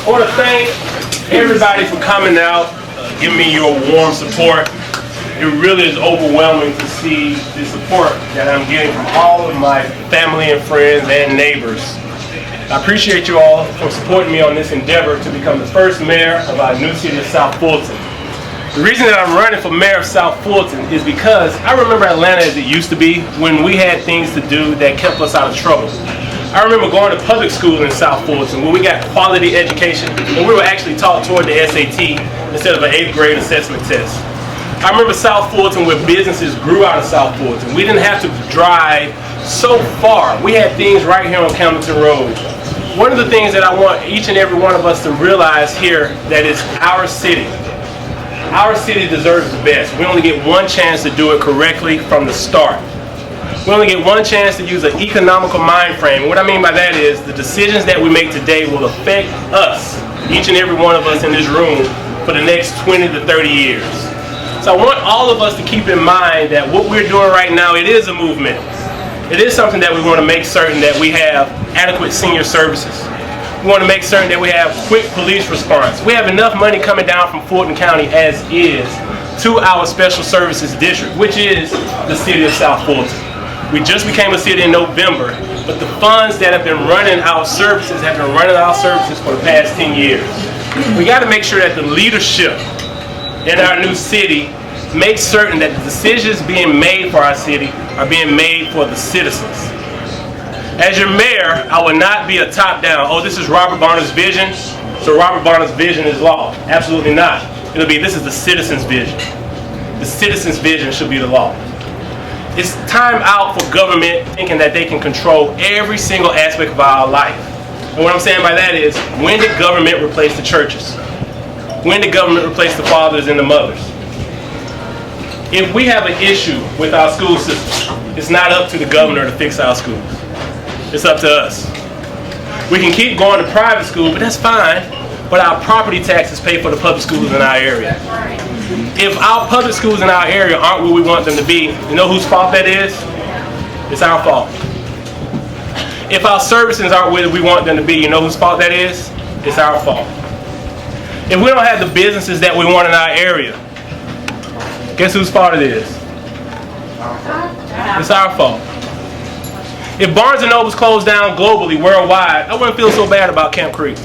I want to thank everybody for coming out, giving me your warm support. It really is overwhelming to see the support that I'm getting from all of my family and friends and neighbors. I appreciate you all for supporting me on this endeavor to become the first mayor of our new city of South Fulton. The reason that I'm running for mayor of South Fulton is because I remember Atlanta as it used to be when we had things to do that kept us out of trouble. I remember going to public school in South Fulton where we got quality education and we were actually taught toward the SAT instead of an 8th grade assessment test. I remember South Fulton where businesses grew out of South Fulton. We didn't have to drive so far. We had things right here on Camden Road. One of the things that I want each and every one of us to realize here that is our city. Our city deserves the best. We only get one chance to do it correctly from the start. We only get one chance to use an economical mind frame. What I mean by that is the decisions that we make today will affect us, each and every one of us in this room, for the next 20 to 30 years. So I want all of us to keep in mind that what we're doing right now, it is a movement. It is something that we want to make certain that we have adequate senior services. We want to make certain that we have quick police response. We have enough money coming down from Fulton County as is to our special services district, which is the city of South Fulton. We just became a city in November, but the funds that have been running our services have been running our services for the past 10 years. We got to make sure that the leadership in our new city makes certain that the decisions being made for our city are being made for the citizens. As your mayor, I will not be a top-down, oh, this is Robert Bonner's vision, so Robert Bonner's vision is law. Absolutely not. It'll be, this is the citizen's vision. The citizen's vision should be the law. It's time out for government thinking that they can control every single aspect of our life. And what I'm saying by that is, when did government replace the churches? When did government replace the fathers and the mothers? If we have an issue with our school system, it's not up to the governor to fix our schools. It's up to us. We can keep going to private school, but that's fine. But our property taxes pay for the public schools in our area. If our public schools in our area aren't where we want them to be, you know whose fault that is? It's our fault. If our services aren't where we want them to be, you know whose fault that is? It's our fault. If we don't have the businesses that we want in our area, guess whose fault it is? It's our fault. If Barnes & Noble's closed down globally, worldwide, I wouldn't feel so bad about Camp Creek.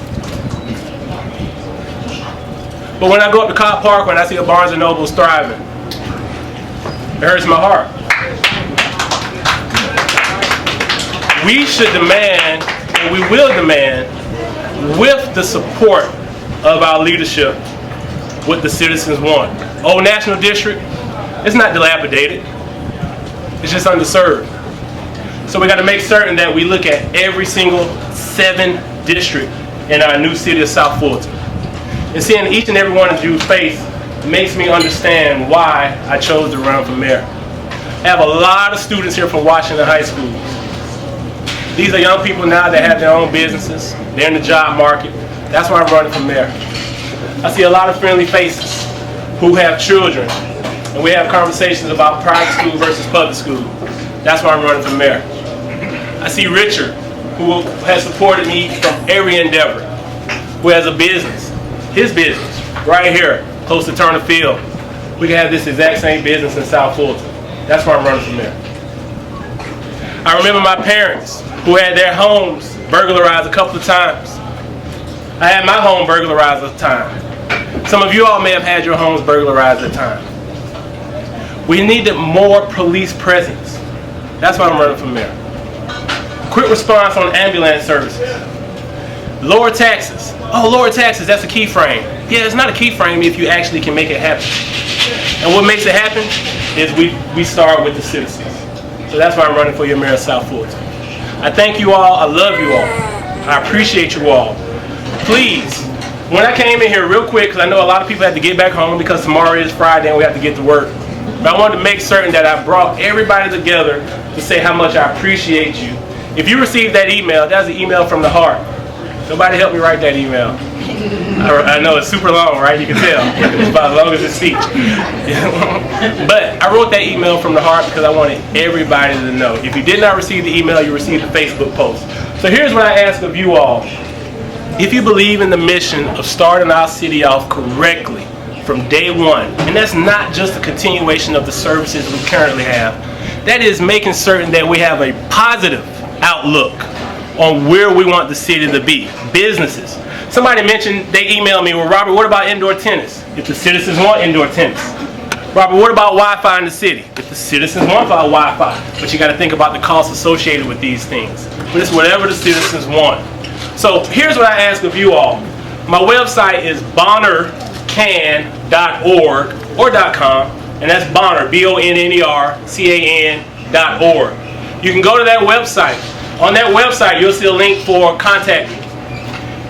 But when I go up to Cobb Park, when I see a Barnes & Noble's thriving, it hurts my heart. We should demand, and we will demand, with the support of our leadership, what the citizens want. Old National District, it's not dilapidated. It's just underserved. So we got to make certain that we look at every single 7 district in our new city of South Fulton. And seeing each and every one of you's face makes me understand why I chose to run for mayor. I have a lot of students here from Washington high schools. These are young people now that have their own businesses. They're in the job market. That's why I'm running for mayor. I see a lot of friendly faces who have children. And we have conversations about private school versus public school. That's why I'm running for mayor. I see Richard, who has supported me from every endeavor, who has a business, his business, right here, close to Turner Field. We can have this exact same business in South Fulton. That's why I'm running for mayor. I remember my parents, who had their homes burglarized a couple of times. I had my home burglarized a time. Some of you all may have had your homes burglarized at times. We needed more police presence. That's why I'm running for mayor. Quick response on ambulance services. Lower taxes. Oh, lower taxes, that's a key frame. Yeah, it's not a key frame if you actually can make it happen. And what makes it happen is we start with the citizens. So that's why I'm running for your mayor of South Fulton. I thank you all. I love you all. I appreciate you all. Please, when I came in here real quick, because I know a lot of people had to get back home because tomorrow is Friday and we have to get to work. But I wanted to make certain that I brought everybody together to say how much I appreciate you. If you received that email, that's an email from the heart. Nobody helped me write that email. I know it's super long, right? You can tell. It's about as long as this speech. But I wrote that email from the heart because I wanted everybody to know. If you did not receive the email, you received the Facebook post. So here's what I ask of you all. if you believe in the mission of starting our city off correctly from day one, and that's not just a continuation of the services we currently have, that is making certain that we have a positive outlook on where we want the city to be. Businesses. Somebody mentioned, they emailed me, well, Robert, what about indoor tennis? If the citizens want indoor tennis. Robert, what about Wi-Fi in the city? If the citizens want Wi-Fi. But you got to think about the costs associated with these things. But it's whatever the citizens want. So here's what I ask of you all. My website is bonnercan.org or .com, and that's Bonner, BONNERCAN.org. You can go to that website. On that website, you'll see a link for contact me.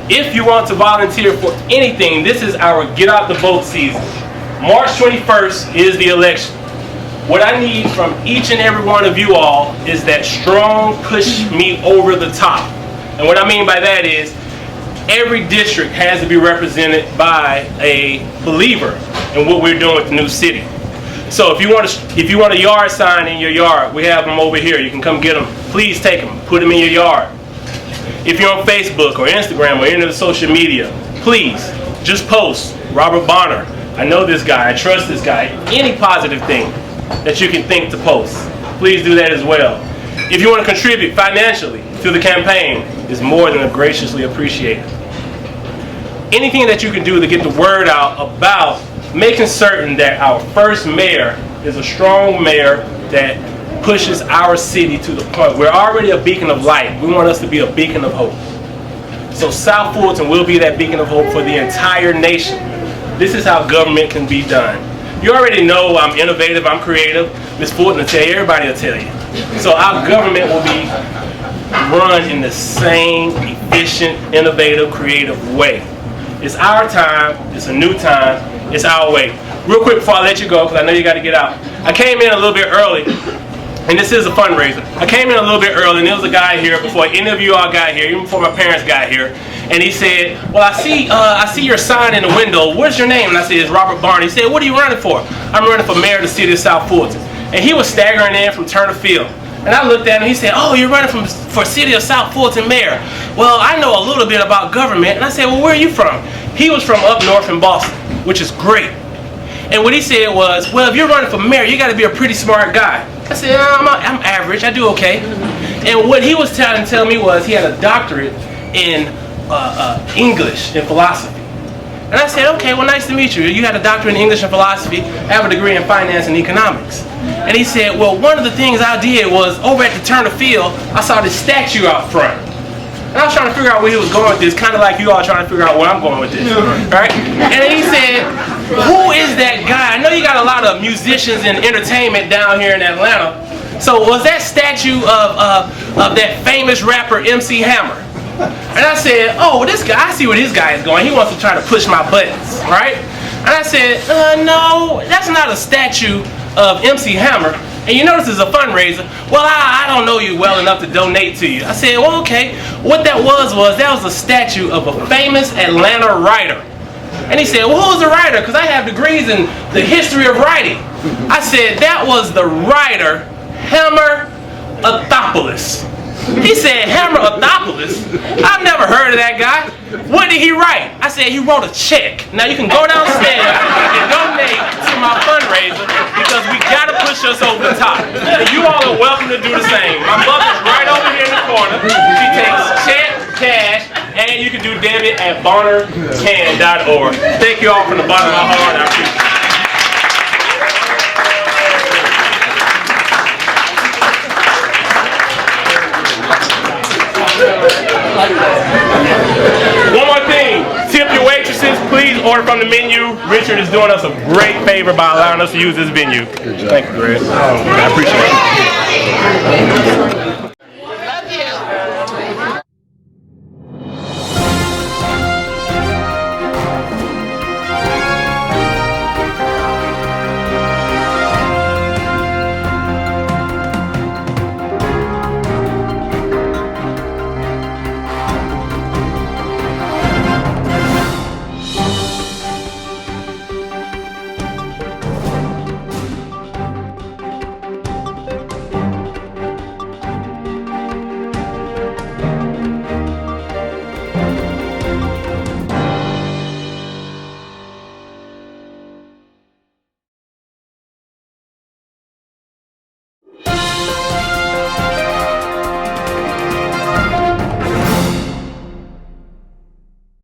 If you want to volunteer for anything, this is our Get Out the Vote season. March 21st is the election. What I need from each and every one of you all is that strong push me over the top. And what I mean by that is every district has to be represented by a believer in what we're doing with the new city. So if you want a yard sign in your yard, we have them over here. You can come get them. Please take them. Put them in your yard. If you're on Facebook or Instagram or any of the social media, please just post Robert Bonner. I know this guy. I trust this guy. Any positive thing that you can think to post, please do that as well. If you want to contribute financially to the campaign, is more than graciously appreciated. Anything that you can do to get the word out about making certain that our first mayor is a strong mayor that pushes our city to the point. We're already a beacon of light. We want us to be a beacon of hope. So South Fulton will be that beacon of hope for the entire nation. This is how government can be done. You already know I'm innovative, I'm creative. Ms. Fulton will tell you, everybody will tell you. So our government will be run in the same efficient, innovative, creative way. It's our time, it's a new time, it's our way. Real quick before I let you go, because I know you got to get out. I came in a little bit early, and this is a fundraiser. I came in a little bit early, and there was a guy here before any of you all got here, even before my parents got here, and he said, well, I see your sign in the window. What's your name? And I said, it's Robert Barney. He said, what are you running for? I'm running for mayor of the city of South Fulton. And he was staggering in from Turner Field. And I looked at him, he said, oh, you're running for city of South Fulton mayor. Well, I know a little bit about government. And I said, well, where are you from? He was from up north in Boston, which is great. And what he said was, well, if you're running for mayor, you got to be a pretty smart guy. I said, I'm average, I do okay. And what he was trying to tell me was he had a doctorate in English and philosophy. And I said, okay, well, nice to meet you. You had a doctorate in English and philosophy, have a degree in finance and economics. And he said, well, one of the things I did was over at the Turner Field, I saw this statue out front. And I was trying to figure out where he was going with this, kind of like you all trying to figure out where I'm going with this, right? And then he said, who is that guy? I know you got a lot of musicians and entertainment down here in Atlanta. So was that statue of that famous rapper MC Hammer? And I said, oh, this guy, I see where this guy is going. He wants to try to push my buttons, right? And I said, no, that's not a statue of MC Hammer. And you notice it's a fundraiser. Well, I don't know you well enough to donate to you. I said, well, okay. What that was a statue of a famous Atlanta writer. And he said, well, who's the writer? Because I have degrees in the history of writing. I said, that was the writer, Abernathy. He said, Abernathy? I've never heard of that guy. What did he write? I said, he wrote a check. Now you can go downstairs and donate to my fundraiser because we got to push us over the top. And you all are welcome to do the same. My mother's right over here in the corner. She takes check, cash, and you can do debit at bonnercan.org. Thank you all from the bottom of my heart. I appreciate it. One more thing, tip your waitresses, please order from the menu. Richard is doing us a great favor by allowing us to use this venue. Thank you, Greg. I appreciate it.